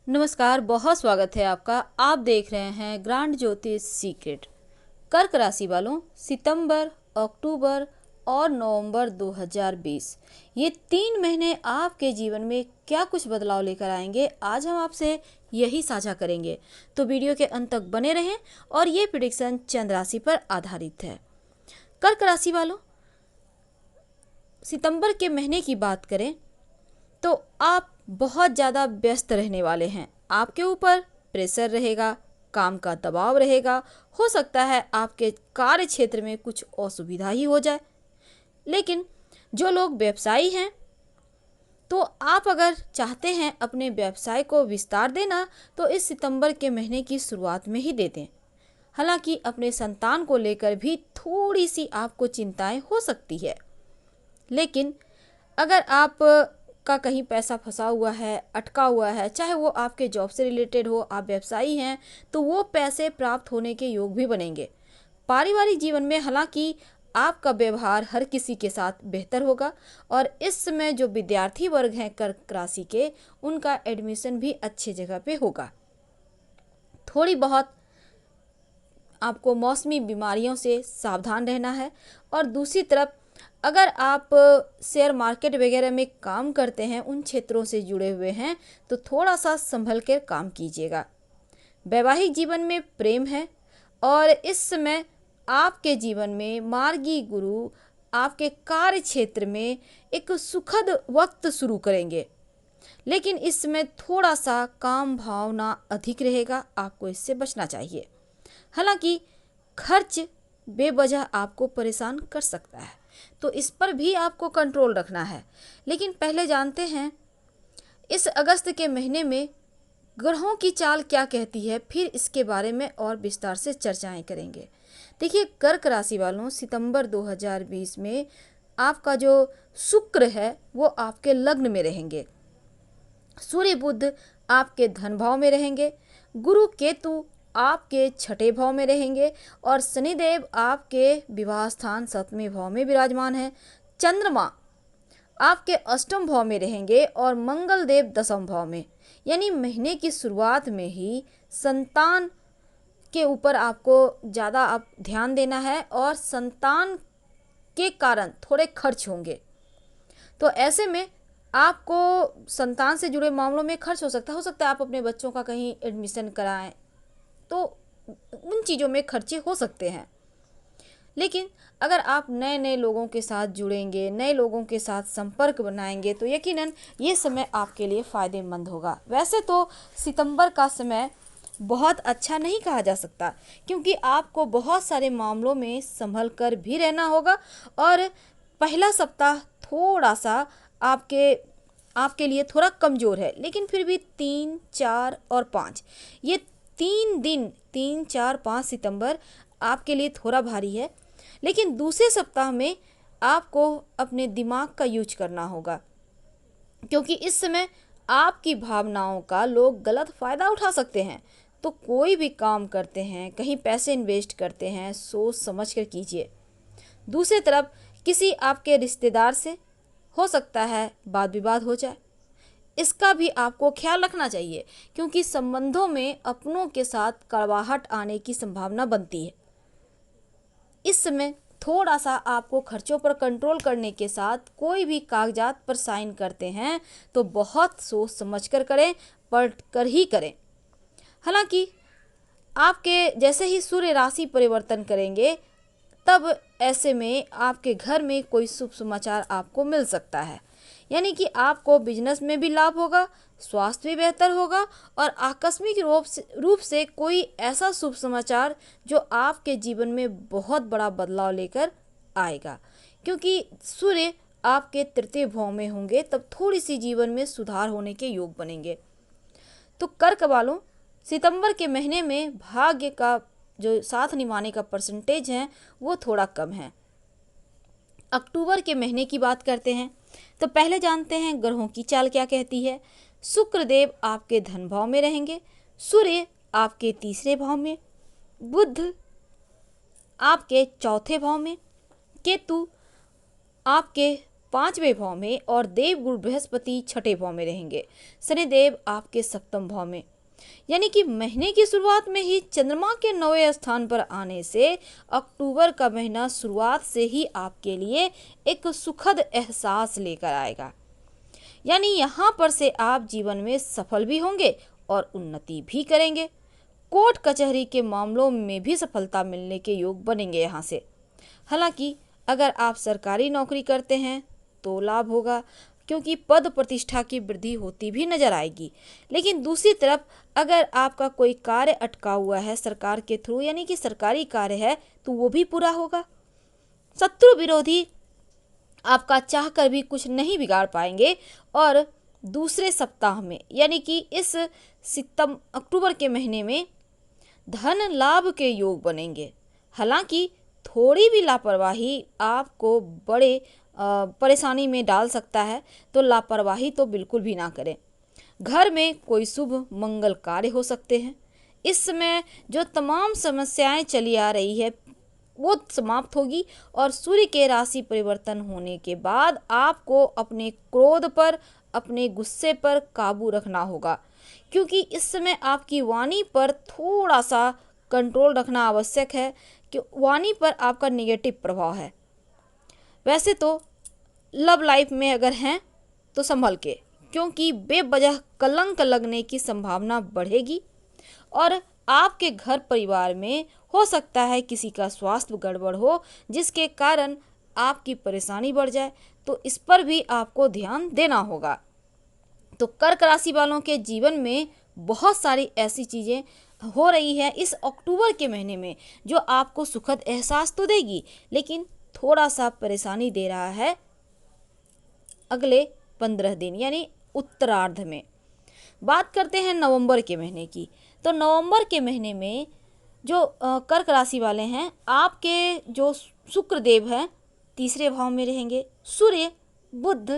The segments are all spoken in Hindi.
नमस्कार, बहुत स्वागत है आपका। आप देख रहे हैं ग्रांड ज्योतिष सीक्रेट। कर्क राशि वालों, सितंबर, अक्टूबर और नवंबर 2020 ये 3 महीने आपके जीवन में क्या कुछ बदलाव लेकर आएंगे, आज हम आपसे यही साझा करेंगे। तो वीडियो के अंत तक बने रहें और ये प्रेडिक्शन चंद्र राशि पर आधारित है। कर्क राशि वालों, सितंबर के महीने की बात करें तो आप बहुत ज़्यादा व्यस्त रहने वाले हैं। आपके ऊपर प्रेशर रहेगा, काम का दबाव रहेगा। हो सकता है आपके कार्य क्षेत्र में कुछ असुविधा ही हो जाए। लेकिन जो लोग व्यवसायी हैं, तो आप अगर चाहते हैं अपने व्यवसाय को विस्तार देना, तो इस सितंबर के महीने की शुरुआत में ही दे दें। हालांकि अपने संतान को लेकर भी थोड़ी सी आपको चिंताएं हो सकती है। लेकिन अगर आप का कहीं पैसा फंसा हुआ है, अटका हुआ है, चाहे वो आपके जॉब से रिलेटेड हो, आप व्यवसायी हैं, तो वो पैसे प्राप्त होने के योग भी बनेंगे। पारिवारिक जीवन में हालांकि आपका व्यवहार हर किसी के साथ बेहतर होगा और इस समय जो विद्यार्थी वर्ग हैं कर्क राशि के, उनका एडमिशन भी अच्छी जगह पे होगा। थोड़ी बहुत आपको मौसमी बीमारियों से सावधान रहना है। और दूसरी तरफ अगर आप शेयर मार्केट वगैरह में काम करते हैं, उन क्षेत्रों से जुड़े हुए हैं, तो थोड़ा सा संभल कर काम कीजिएगा। वैवाहिक जीवन में प्रेम है और इस समय आपके जीवन में मार्गी गुरु आपके कार्य क्षेत्र में एक सुखद वक्त शुरू करेंगे। लेकिन इस समय थोड़ा सा काम भावना अधिक रहेगा, आपको इससे बचना चाहिए। हालांकि खर्च बेवजह आपको परेशान कर सकता है, तो इस पर भी आपको कंट्रोल रखना है। लेकिन पहले जानते हैं इस अगस्त के महीने में ग्रहों की चाल क्या कहती है, फिर इसके बारे में और विस्तार से चर्चाएं करेंगे। देखिए कर्क राशि वालों, सितंबर 2020 में आपका जो शुक्र है वो आपके लग्न में रहेंगे, सूर्य बुध आपके धन भाव में रहेंगे, गुरु केतु आपके छठे भाव में रहेंगे और शनिदेव आपके विवाह स्थान 7वें भाव में विराजमान है। चंद्रमा आपके अष्टम भाव में रहेंगे और मंगल देव 10वें भाव में। यानी महीने की शुरुआत में ही संतान के ऊपर आपको ज़्यादा आप ध्यान देना है और संतान के कारण थोड़े खर्च होंगे। तो ऐसे में आपको संतान से जुड़े मामलों में खर्च हो सकता है आप अपने बच्चों का कहीं एडमिशन कराएं, तो उन चीज़ों में खर्चे हो सकते हैं। लेकिन अगर आप नए नए लोगों के साथ जुड़ेंगे, नए लोगों के साथ संपर्क बनाएंगे, तो यकीनन ये समय आपके लिए फ़ायदेमंद होगा। वैसे तो सितंबर का समय बहुत अच्छा नहीं कहा जा सकता, क्योंकि आपको बहुत सारे मामलों में संभल कर भी रहना होगा और पहला सप्ताह थोड़ा सा आपके लिए थोड़ा कमज़ोर है। लेकिन फिर भी 3, 4 और 5 ये 3 दिन, 3, 4, 5 सितंबर आपके लिए थोड़ा भारी है। लेकिन दूसरे सप्ताह में आपको अपने दिमाग का यूज करना होगा, क्योंकि इस समय आपकी भावनाओं का लोग गलत फ़ायदा उठा सकते हैं। तो कोई भी काम करते हैं, कहीं पैसे इन्वेस्ट करते हैं, सोच समझ कर कीजिए। दूसरी तरफ किसी आपके रिश्तेदार से हो सकता है वाद विवाद हो जाए, इसका भी आपको ख्याल रखना चाहिए, क्योंकि संबंधों में अपनों के साथ कड़वाहट आने की संभावना बनती है। इस समय थोड़ा सा आपको खर्चों पर कंट्रोल करने के साथ कोई भी कागजात पर साइन करते हैं तो बहुत सोच समझ कर करें, पढ़ कर ही करें। हालांकि आपके जैसे ही सूर्य राशि परिवर्तन करेंगे, तब ऐसे में आपके घर में कोई शुभ समाचार आपको मिल सकता है। यानी कि आपको बिजनेस में भी लाभ होगा, स्वास्थ्य भी बेहतर होगा और आकस्मिक रूप से कोई ऐसा शुभ समाचार जो आपके जीवन में बहुत बड़ा बदलाव लेकर आएगा। क्योंकि सूर्य आपके तृतीय भाव में होंगे, तब थोड़ी सी जीवन में सुधार होने के योग बनेंगे। तो कर्क वालों, सितंबर के महीने में भाग्य का जो साथ निभाने का परसेंटेज है वो थोड़ा कम है। अक्टूबर के महीने की बात करते हैं तो पहले जानते हैं ग्रहों की चाल क्या कहती है। शुक्र देव आपके धन भाव में रहेंगे, सूर्य आपके तीसरे भाव में, बुध आपके चौथे भाव में, केतु आपके 5वें भाव में और देवगुरु बृहस्पति 6ठे भाव में रहेंगे। शनिदेव आपके 7वें भाव में। यानी कि महीने की शुरुआत में ही चंद्रमा के 9वें स्थान पर आने से अक्टूबर का महीना शुरुआत से ही आपके लिए एक सुखद एहसास लेकर आएगा। यानी यहाँ पर से आप जीवन में सफल भी होंगे और उन्नति भी करेंगे। कोर्ट कचहरी के मामलों में भी सफलता मिलने के योग बनेंगे यहाँ से। हालांकि अगर आप सरकारी नौकरी करते हैं तो लाभ होगा, क्योंकि पद प्रतिष्ठा की वृद्धि होती भी नजर आएगी। लेकिन दूसरी तरफ अगर आपका कोई कार्य अटका हुआ है सरकार के थ्रू, यानी कि सरकारी कार्य है, तो वो भी पूरा होगा। शत्रु विरोधी आपका चाहकर भी कुछ नहीं बिगाड़ पाएंगे और दूसरे सप्ताह में यानी कि इस अक्टूबर के महीने में धन लाभ के योग बनेंगे। हालांकि थोड़ी भी लापरवाही आपको बड़े परेशानी में डाल सकता है, तो लापरवाही तो बिल्कुल भी ना करें। घर में कोई शुभ मंगल कार्य हो सकते हैं। इस समय जो तमाम समस्याएं चली आ रही है वो समाप्त होगी और सूर्य के राशि परिवर्तन होने के बाद आपको अपने क्रोध पर, अपने गुस्से पर काबू रखना होगा, क्योंकि इस समय आपकी वाणी पर थोड़ा सा कंट्रोल रखना आवश्यक है कि वाणी पर आपका नेगेटिव प्रभाव है। वैसे तो लव लाइफ में अगर हैं तो संभल के, क्योंकि बेवजह कलंक लगने की संभावना बढ़ेगी और आपके घर परिवार में हो सकता है किसी का स्वास्थ्य गड़बड़ हो, जिसके कारण आपकी परेशानी बढ़ जाए, तो इस पर भी आपको ध्यान देना होगा। तो कर्क राशि वालों के जीवन में बहुत सारी ऐसी चीज़ें हो रही है इस अक्टूबर के महीने में जो आपको सुखद एहसास तो देगी, लेकिन थोड़ा सा परेशानी दे रहा है अगले 15 दिन यानी उत्तरार्ध में। बात करते हैं नवंबर के महीने की। तो नवंबर के महीने में जो कर्क राशि वाले हैं, आपके जो शुक्र देव हैं 3रे भाव में रहेंगे, सूर्य बुध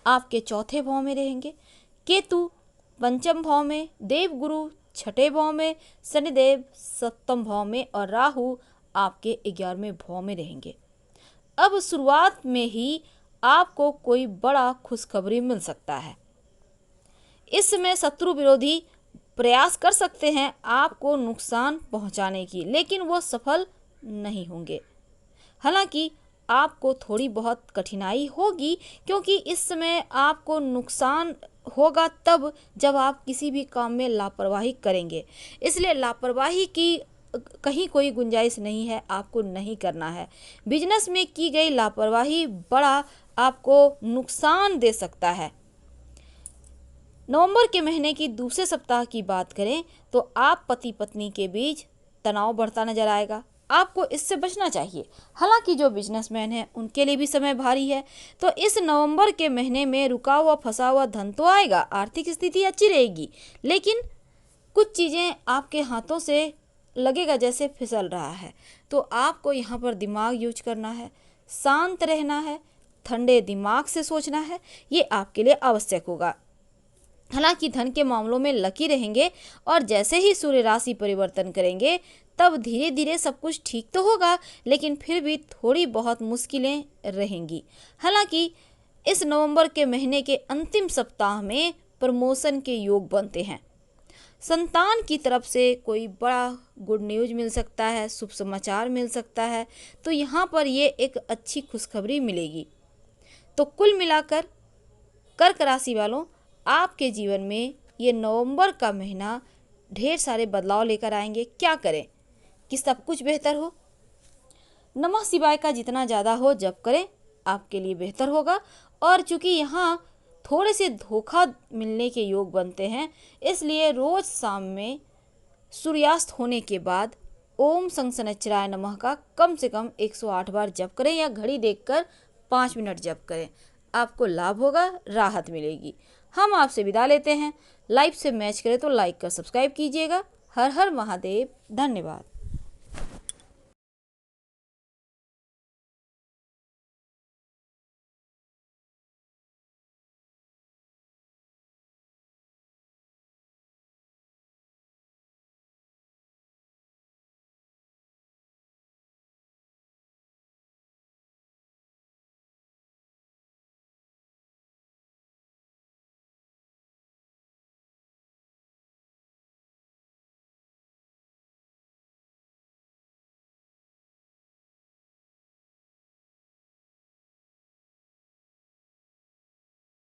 आपके 4थे भाव में रहेंगे, केतु 5म भाव में, देवगुरु 6ठे भाव में, शनिदेव 7म भाव में और राहु आपके 11वें भाव में रहेंगे। अब शुरुआत में ही आपको कोई बड़ा खुशखबरी मिल सकता है। इस समय शत्रु विरोधी प्रयास कर सकते हैं आपको नुकसान पहुंचाने की, लेकिन वो सफल नहीं होंगे। हालांकि आपको थोड़ी बहुत कठिनाई होगी, क्योंकि इस समय आपको नुकसान होगा तब जब आप किसी भी काम में लापरवाही करेंगे। इसलिए लापरवाही की कहीं कोई गुंजाइश नहीं है, आपको नहीं करना है। बिजनेस में की गई लापरवाही बड़ा आपको नुकसान दे सकता है। नवंबर के महीने की दूसरे सप्ताह की बात करें तो आप पति पत्नी के बीच तनाव बढ़ता नजर आएगा, आपको इससे बचना चाहिए। हालांकि जो बिजनेसमैन हैं उनके लिए भी समय भारी है। तो इस नवंबर के महीने में रुका हुआ फंसा हुआ धन तो आएगा, आर्थिक स्थिति अच्छी रहेगी, लेकिन कुछ चीज़ें आपके हाथों से लगेगा जैसे फिसल रहा है। तो आपको यहाँ पर दिमाग यूज करना है, शांत रहना है, ठंडे दिमाग से सोचना है, ये आपके लिए आवश्यक होगा। हालांकि धन के मामलों में लकी रहेंगे और जैसे ही सूर्य राशि परिवर्तन करेंगे तब धीरे धीरे सब कुछ ठीक तो होगा, लेकिन फिर भी थोड़ी बहुत मुश्किलें रहेंगी। हालांकि इस नवंबर के महीने के अंतिम सप्ताह में प्रमोशन के योग बनते हैं। संतान की तरफ से कोई बड़ा गुड न्यूज मिल सकता है, शुभ समाचार मिल सकता है, तो यहाँ पर ये एक अच्छी खुशखबरी मिलेगी। तो कुल मिलाकर कर्क राशि वालों, आपके जीवन में ये नवंबर का महीना ढेर सारे बदलाव लेकर आएंगे। क्या करें कि सब कुछ बेहतर हो? नमः शिवाय का जितना ज़्यादा हो जप करें, आपके लिए बेहतर होगा। और चूंकि यहाँ थोड़े से धोखा मिलने के योग बनते हैं, इसलिए रोज शाम में सूर्यास्त होने के बाद ओम शनिश्चराय नमः का कम से कम 108 बार जप करें या घड़ी देखकर 5 मिनट जप करें, आपको लाभ होगा, राहत मिलेगी। हम आपसे विदा लेते हैं। लाइव से मैच करें तो लाइक कर सब्सक्राइब कीजिएगा। हर हर महादेव। धन्यवाद।